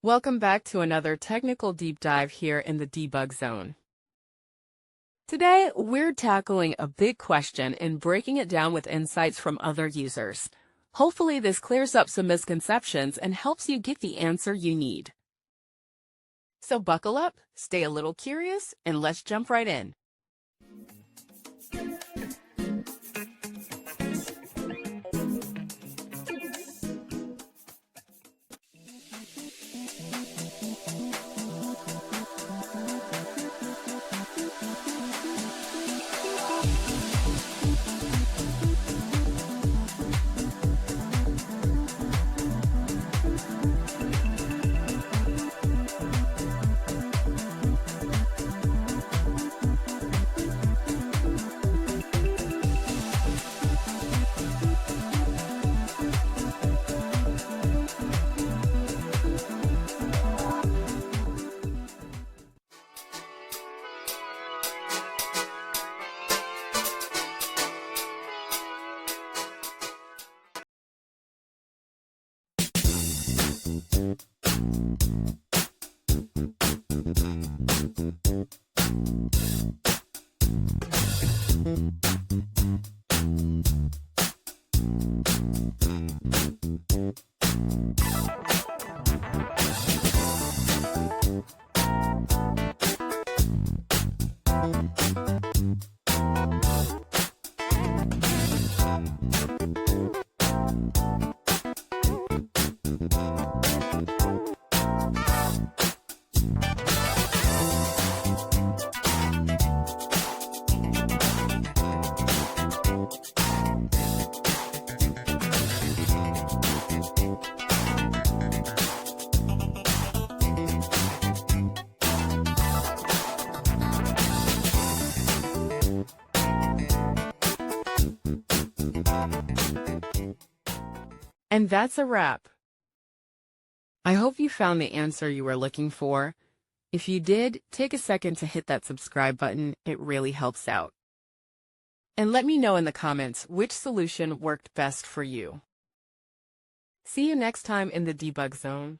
Welcome back to another technical deep dive here in the debug zone. Today, we're tackling a big question and breaking it down with insights from other users. Hopefully, this clears up some misconceptions and helps you get the answer you need. So buckle up, stay a little curious, and let's jump right in. And that's a wrap. I hope you found the answer you were looking for. If you did, take a second to hit that subscribe button. It really helps out. And let me know in the comments which solution worked best for you. See you next time in the debug zone.